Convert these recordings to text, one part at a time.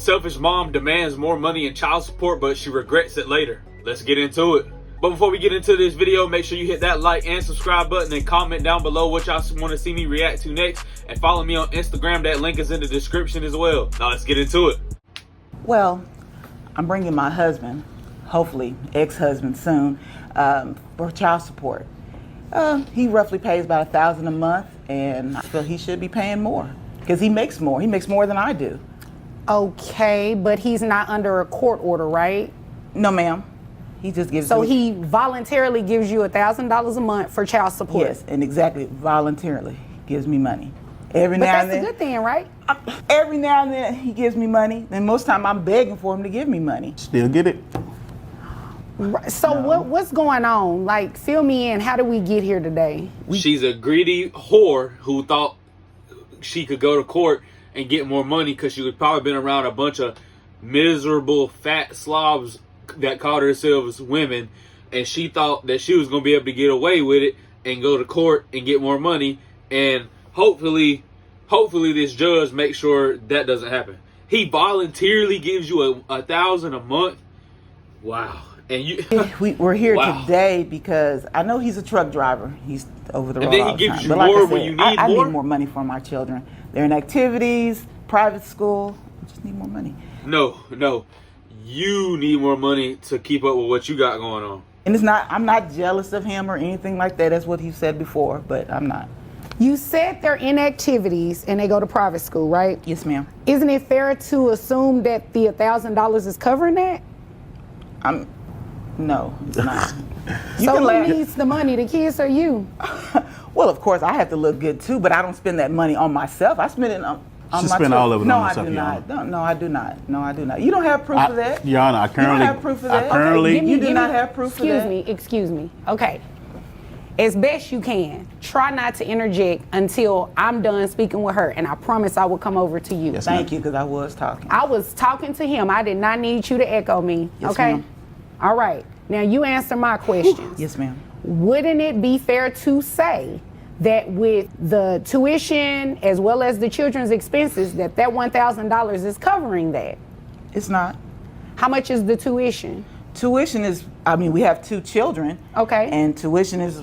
Selfish mom demands more money in child support, but she regrets it later. Let's get into it. But before we get into this video, make sure you hit that like and subscribe button and comment down below what y'all want to see me react to next. And follow me on Instagram. That link is in the description as well. Now let's get into it. Well, I'm bringing my husband, hopefully ex-husband soon, for child support. He roughly pays about $1,000 a month, and I feel he should be paying more because he makes more. He makes more than I do. Okay, but he's not under a court order, right? No, ma'am. He just gives. So he voluntarily gives you $1,000 a month for child support. Yes, and exactly voluntarily gives me money. Every But now that's and then. a good thing, right? Every now and then he gives me money, and most time I'm begging for him to give me money. Still get it? So what's going on? Like, fill me in. How did we get here today? She's a greedy whore who thought she could go to court and get more money because she would probably been around a bunch of miserable fat slobs that called themselves women, and she thought that she was going to be able to get away with it and go to court and get more money, and hopefully this judge makes sure that doesn't happen. He voluntarily gives you $1,000 a month. Wow. And we're here Wow. today because I know he's a truck driver. He's over the road. And then he all the gives time. you But like more I when said, you need I more? need more money for my children. They're in activities, private school. I just need more money. No. You need more money to keep up with what you got going on. And it's not. I'm not jealous of him or anything like that. That's what he said before, but I'm not. You said they're in activities and they go to private school, right? Yes, ma'am. Isn't it fair to assume that the $1,000 is covering that? No, it's not. So who needs the money, the kids or you? Well, of course, I have to look good too, but I don't spend that money on myself. I spend it on She my spend all of it no, on herself, I do Your not. Honor. No, I do not. No, I do not. You don't have proof of that. Your Honor, I currently. You don't have proof of that. I currently. Okay, you do not have proof of that. Excuse me. Okay. As best you can, try not to interject until I'm done speaking with her, and I promise I will come over to you. Yes, Thank you, because I was talking. I was talking to him. I did not need you to echo me. Yes, okay? ma'am. All right. Now you answer my questions. Yes, ma'am. Wouldn't it be fair to say that with the tuition as well as the children's expenses, that $1,000 is covering that? It's not. How much is the tuition? Tuition is, we have 2 children. Okay. And tuition is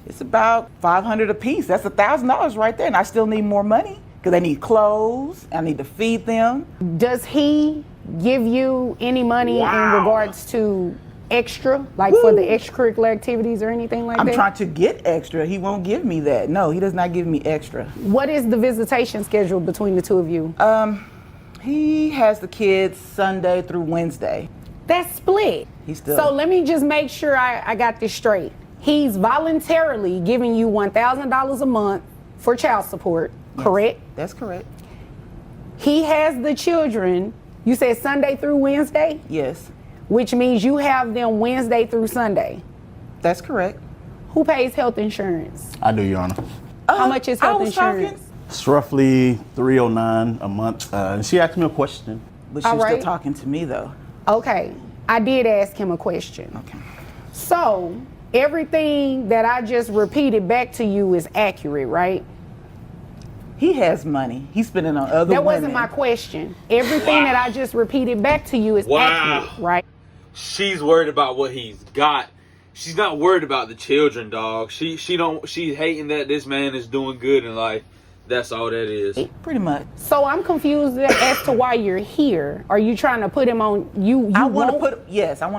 it's about $500 a piece. That's $1,000 right there. And I still need more money because I need clothes. I need to feed them. Does he give you any money in regards to extra, like for the extracurricular activities or anything like that? I'm trying to get extra. He won't give me that. No, he does not give me extra. What is the visitation schedule between the two of you? He has the kids Sunday through Wednesday. That's split. So let me just make sure I got this straight. He's voluntarily giving you $1,000 a month for child support, correct? That's correct. He has the children, you said Sunday through Wednesday? Yes, Which means you have them Wednesday through Sunday. that's correct. Who pays health insurance? I do, Your Honor. How much is health insurance? It's roughly $309 a month. And she asked me a question. But she's All right. still talking to me though. Okay, I did ask him a question. Okay. So everything that I just repeated back to you is accurate, right? He has money. He's spending on other That wasn't women. my question. Everything that I just repeated back to you is accurate, right? She's worried about what he's got. She's not worried about the children, dog. She's hating that this man is doing good in life. That's all that is. Pretty much. So I'm confused as to why you're here. Are you trying to put him on I want to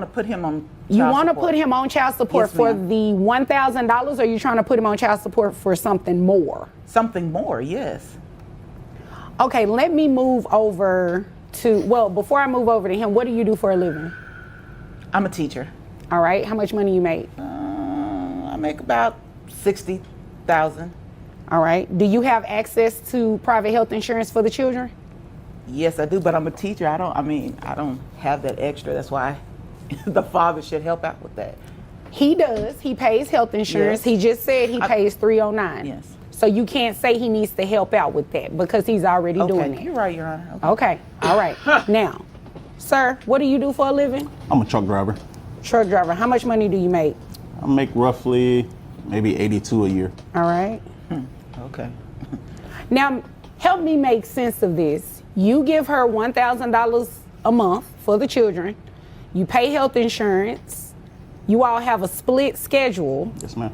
put him on You want to support. put him on child support Yes, for ma'am. the $1,000, or are you trying to put him on child support for something more? Something more, yes. Okay, let me move over to, before I move over to him, what do you do for a living? I'm a teacher. All right, how much money you make? I make about $60,000. All right, do you have access to private health insurance for the children? Yes, I do, but I'm a teacher. I don't have that extra. That's why the father should help out with that. He does. He pays health insurance. Yes. He just said he pays $309. Yes. So you can't say he needs to help out with that because he's already doing it. You're right, Your Honor. Okay. All right. Now, sir, what do you do for a living? I'm a truck driver. Truck driver. How much money do you make? I make roughly maybe 82 a year. All right. Okay. Now, help me make sense of this. You give her $1,000 a month for the children. You pay health insurance. You all have a split schedule. Yes, ma'am.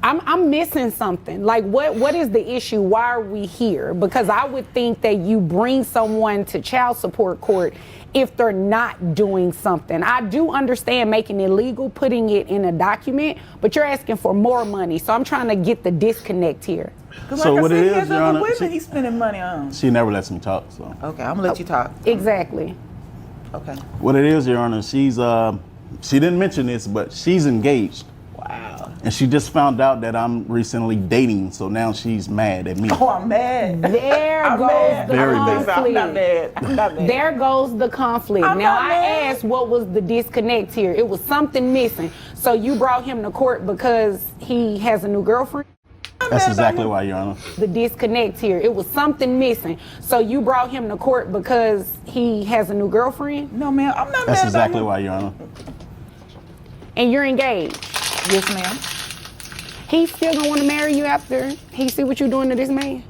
I'm missing something. Like, what is the issue? Why are we here? Because I would think that you bring someone to child support court if they're not doing something. I do understand making it legal, putting it in a document, but you're asking for more money. So I'm trying to get the disconnect here. So like what I said, it he is, has Your other Honor, women he's spending money on. she never lets me talk, so. Okay, I'm gonna let you talk. Exactly. Okay. What it is, Your Honor, she's, she didn't mention this, but she's engaged. Wow. And she just found out that I'm recently dating, so now she's mad at me. Oh, I'm mad. There I'm goes mad. the Very bad. conflict. I'm not mad. I'm not mad. There goes the conflict. I'm Now, not I mad. asked what was the disconnect here. It was something missing. So you brought him to court because he has a new girlfriend? That's exactly why, Your Honor. The disconnect here. It was something missing. So you brought him to court because he has a new girlfriend? No, ma'am, I'm not That's mad exactly about why, Your Honor. And you're engaged. him. Yes, ma'am. He's still gonna want to marry you after he see what you're doing to this man?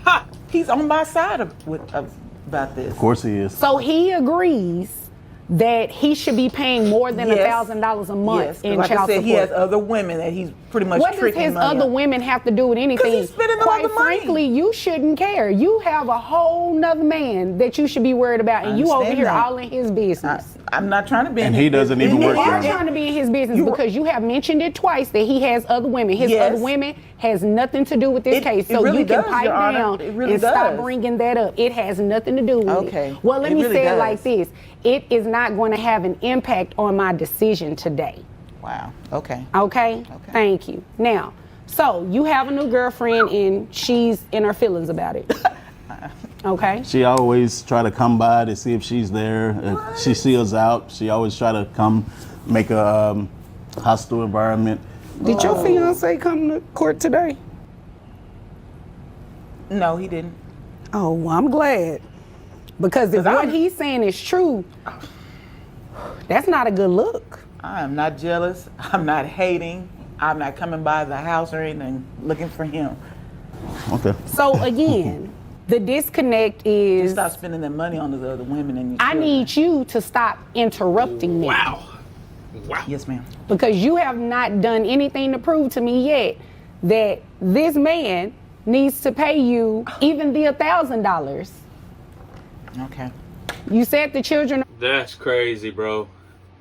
Ha! He's on my side about this. Of course he is. So he agrees that he should be paying more than Yes. $1,000 a month Yes, in like child I said, support. he has other women that he's pretty much What does tricking his money other on. women have to do with anything? he's spending Quite other money. frankly, you shouldn't care. You have a whole nother man that you should be worried about, and you over understand here that. all in his business. I'm not trying to be in And his he doesn't business. even You work are there. trying to be in his business You- because you have mentioned it twice that he has other women. His Yes. other women has nothing to do with this It- case. it So really you can does, pipe Your Honor. down It really and stop does. bringing that up. It has nothing to do with Okay. it. Well, let It me really say it does. like this. It is not going to have an impact on my decision today. Wow. Okay. Okay? Thank you. Now, so you have a new girlfriend and she's in her feelings about it. Okay? She always try to come by to see if she's there. If she sees us out, she always try to come make a hostile environment. Did your fiance come to court today? No, he didn't. Oh, well, I'm glad. Because if 'Cause what I'm- he's saying is true, that's not a good look. I am not jealous. I'm not hating. I'm not coming by the house or anything looking for him. Okay. So again, the disconnect is Stop spending that money on those other women and your I children. need you to stop interrupting me. Wow. Wow. Yes, ma'am. Because you have not done anything to prove to me yet that this man needs to pay you even the $1,000. Okay. You said the children That's crazy, bro.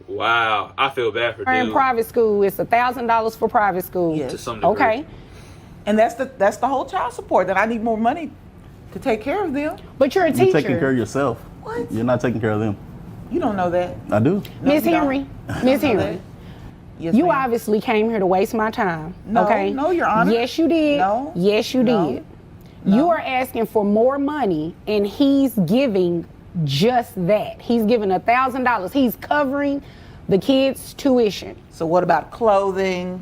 Wow. I feel bad for are in dude. private school. It's $1,000 for private school. Yes. To some degree. Okay. And that's the whole child support, that I need more money to take care of them. But you're a You're teacher. taking care of yourself. What? You're not taking care of them. You don't know that. I do. No, Miss you don't. Henry. Miss know Henry. that. Yes, You ma'am. obviously came here to waste my time. No, okay? no, Your Honor. Yes, you did. No. Yes, you No. did. You are asking for more money, and he's giving just that. He's giving $1,000. He's covering the kids' tuition. So what about clothing?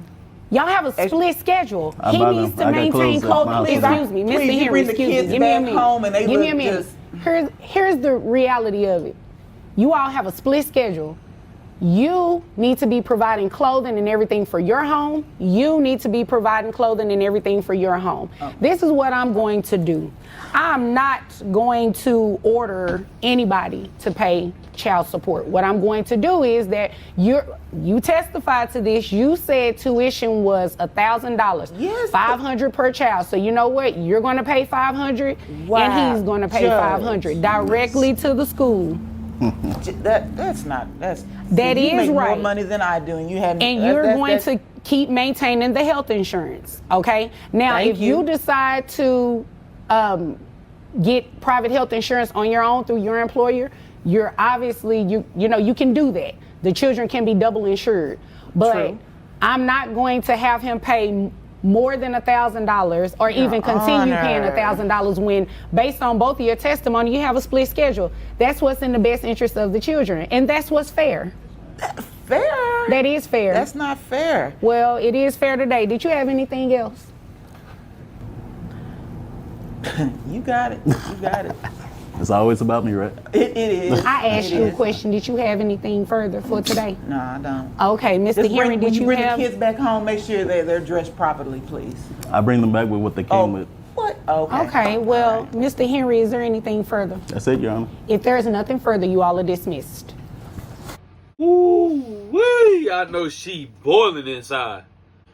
Y'all have a split schedule. I He buy needs them. to I got maintain clothes at my house. clothing. Excuse me, Mr. Please, you Henry. bring the Excuse me. kids Give me a back minute. home and they Give me a look minute. just- Here's the reality of it. You all have a split schedule. You need to be providing clothing and everything for your home. You need to be providing clothing and everything for your home. This is what I'm going to do. I'm not going to order anybody to pay child support. What I'm going to do is that you testified to this. You said tuition was $1,000. Yes. $500 per child. So you know what? You're going to pay $500, Wow. and he's going to pay Judge. $500 directly to the school. That That you is make more right. money than I do, and you have. And you're going to keep maintaining the health insurance, okay? Now, Thank if you you. decide to get private health insurance on your own through your employer, you're obviously, you know, you can do that. The children can be double insured. But True. I'm not going to have him pay more than $1,000 or even continue paying Honor. $1,000 when, based on both of your testimony, you have a split schedule. That's what's in the best interest of the children, and that's what's fair. fair. That is fair. That's not fair. Well, it is fair today. Did you have anything else? You got it. You got it. It's always about me, right? It is. I asked It you a is. question. Did you have anything further for today? No, I don't. Okay, Mr. Just Henry, when did you bring have? the kids back home, make sure they're dressed properly, please. I bring them back with what they came with. What? Okay. Okay, well, Mr. Henry, is there anything further? That's it, Your Honor. If there is nothing further, you all are dismissed. Ooh-wee, I know she boiling inside.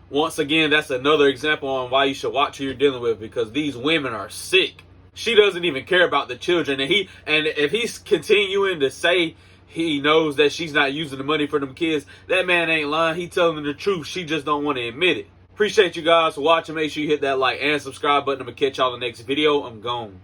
Once again, that's another example on why you should watch who you're dealing with, because these women are sick. She doesn't even care about the children, and if he's continuing to say he knows that she's not using the money for them kids, that man ain't lying. He telling the truth. She just don't want to admit it. Appreciate you guys for watching. Make sure you hit that like and subscribe button. I'm gonna catch y'all in the next video. I'm gone.